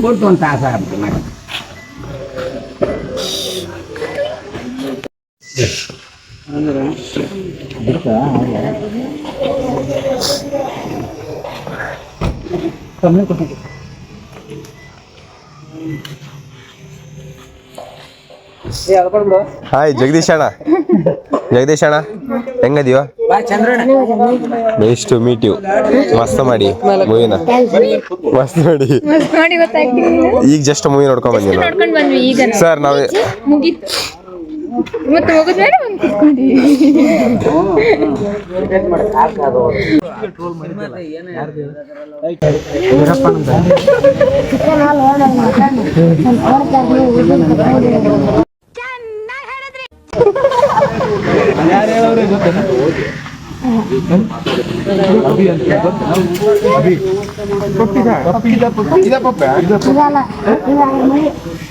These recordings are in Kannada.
ಬರ್ತು ಅಂತ ಆಸೆ ಅಂದ್ರೆ ಕಮ್ಮಿ ಕೊಟ್ಟಿದ್ದೆ. ಹಾಯ್ ಜಗದೀಶ್ ಅಣ್ಣ. ಜಗದೀಶ್ ಅಣ್ಣ ಹೆಂಗದೀವ? Nice to meet you. ಮಸ್ತ್ ಮಾಡಿ ಮೂವಿನ, ಮಸ್ತ್ ಮಾಡಿ. ಈಗ ಜಸ್ಟ್ ಮೂವಿ ನೋಡ್ಕೊಂಡ್ ಬಂದ್ವಿ ಸರ್. ನಾವು ಮತ್ತೆ ಹೋಗೋದ್ಮೇಲೆ ಒಂದು ಕೂತ್ಕೊಂಡಿ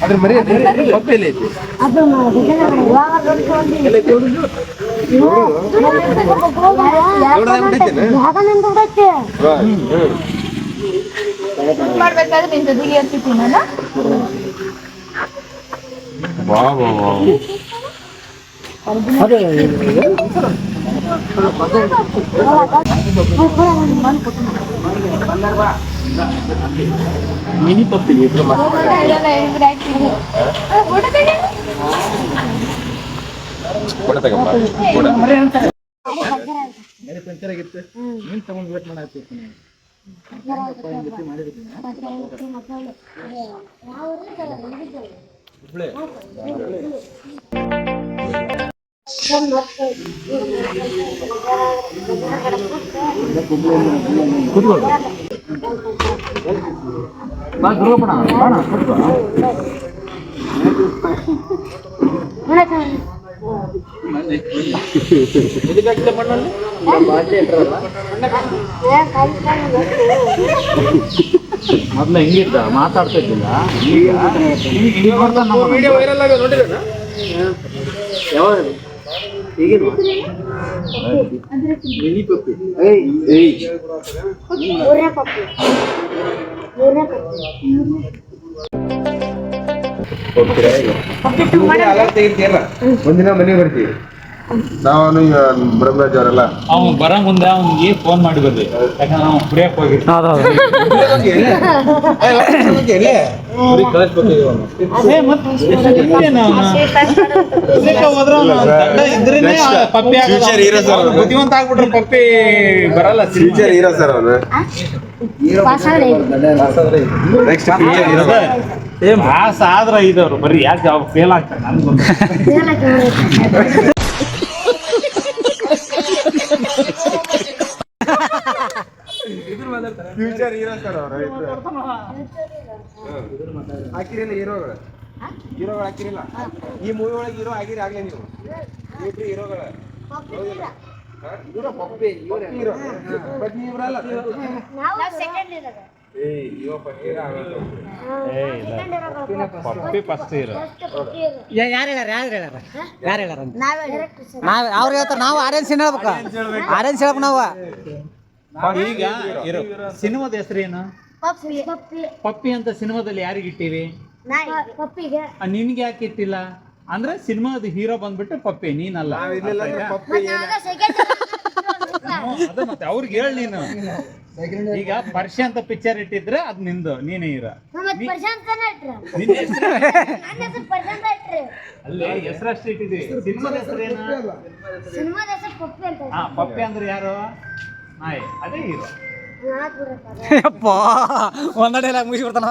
ಅದ್ರ ಮರಿ ಪಪ್ಪೆಲ್ಲಿ ಐತಿ? ಮಾಡ್ಬೇಕಾದ್ರೆ ನಿನ್ ಜೊತೆಗೆ ಇರ್ತಿದ್ದೀನಿ ನಾನು. ಮಿನಿ ಪಪ್ಪಿ ಮೊದ್ಲು ಹೆಂಗಿದ್ದ ಮಾತಾಡ್ತಾ ಇದ್ದಿಲ್ಲ, ಈಗ ವಿಡಿಯೋ ವೈರಲ್ ಆಗ ನೋಡಿದ್ರೇನ? ಯಾವಾಗ ಈಗಿನ ಮಿನಿ ಪಪ್ಪಿ ತೆಗಿರ್ತೀಯಲ್ಲ, ಒಂದಿನ ಮನೆಗೆ ಬರ್ತೀವಿ ನಾವು ಬ್ರಹ್ಮರಾಜ್ ಅವರೆಲ್ಲ. ಅವ್ನು ಬರ ಮುಂದೆ ಅವ್ನಿಗೆ ಫೋನ್ ಮಾಡಿ ಬರ್ರಿ, ಯಾಕಂದ್ರೆ ನಾವು ಕುಡಿಯಕ್ಕೆ ಹೋಗಿರ್ತೀವಿ. ಬುದ್ಧಿವಂತ ಆಗ್ಬಿಟ್ರೆ ಪಪ್ಪಿ ಬರಲ್ಲ. ಫ್ಯೂಚರ್ ಹೀರೋ ಸರ್ ಅವನು. ಪಾಸ್ ಆದ್ರ ಇದವ್ರು ಬರೀ ಯಾಕೆ ಫೇಲ್ ಆಗ್ತಾರೆ ನನ್ಗೊಂದು. ಫ್ಯೂಚರ್ ಹೀರೋ ಸರ್ ಅವರು. ಹಾಕಿರಿಲ್ಲ ಹೀರೋಗಳು ಹಾಕಿರಿಲ್ಲ. ಈ ಮೂವಿ ಒಳಗೆ ಹೀರೋ ಆಗಿರಿ ಆಗ್ಲೇ ನೀವು ಇಬ್ರು ಹೀರೋಗಳ. ಪಪ್ಪಿ ಫಸ್ಟ್ ಹೀರೋ. ಯಾರು ಅವ್ರು ಹೇಳ್ತಾರೆ, ನಾವು ಆರೆಂಜ್ ಸೀನ್ ಹೇಳ್ಬೇಕು. ಆರೆಂಜ್ ಹೇಳ್ಬೇಕು ನಾವು. ಈಗ ಸಿನಿಮಾದ ಹೆಸರೇನು? ಪಪ್ಪಿ ಅಂತ ಸಿನಿಮಾದಲ್ಲಿ ಯಾರಿಗೆ ಇಟ್ಟಿವಿ? ನಿನ್ಗೆ ಯಾಕೆ ಇಟ್ಟಿಲ್ಲ ಅಂದ್ರೆ ಸಿನಿಮಾದ ಹೀರೋ ಬಂದ್ಬಿಟ್ಟು ಪಪ್ಪಿ, ನೀನಲ್ಲ. ಅದ ಮತ್ತೆ ಅವ್ರಿಗೆ ಹೇಳಿ ನೀನು. ಈಗ ಪರ್ಷ ಅಂತ ಪಿಕ್ಚರ್ ಇಟ್ಟಿದ್ರೆ ಅದ್ ನಿಂದು, ನೀನೇ ಹೀರೋ. ಅಲ್ಲಿ ಹೆಸರಷ್ಟು ಇಟ್ಟಿದ್ವಿ. ಸಿನಿಮಾದ ಹೆಸರೇನು? ಪಪ್ಪಿ ಅಂದ್ರೆ ಯಾರು? ನಾಯಿ, ಅದೇ ಹೀರೋ. ಒಂದೆಡೆ ಮುಗಿಸ್ಬಿಡ್ತಾನ.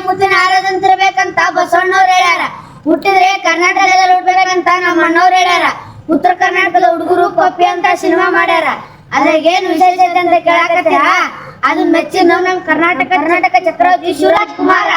ಮುತ್ತಿನ ಆರಾಧಂತಿರ್ಬೇಕಂತ ಬಸವಣ್ಣವ್ರು ಹೇಳ್ಯಾರ. ಹುಟ್ಟಿದ್ರೆ ಕರ್ನಾಟಕದಲ್ಲಿ ಹುಡ್ಬೇಕಂತ ನಮ್ಮ ಅಣ್ಣವ್ರು ಹೇಳ್ಯಾರ. ಉತ್ತರ ಕರ್ನಾಟಕದ ಹುಡುಗರು ಪಪ್ಪಿ ಅಂತ ಸಿನಿಮಾ ಮಾಡ್ಯಾರ. ಅದ್ರಾಗೇನು ವಿಶೇಷತೆ ಅಂತ ಕೇಳಾಕತ್ತೀರಾ? ಅದು ಮೆಚ್ಚಿ ನಮ್ಮ ಕರ್ನಾಟಕ ಚಕ್ರವರ್ತಿ ಶಿವರಾಜ್ ಕುಮಾರ.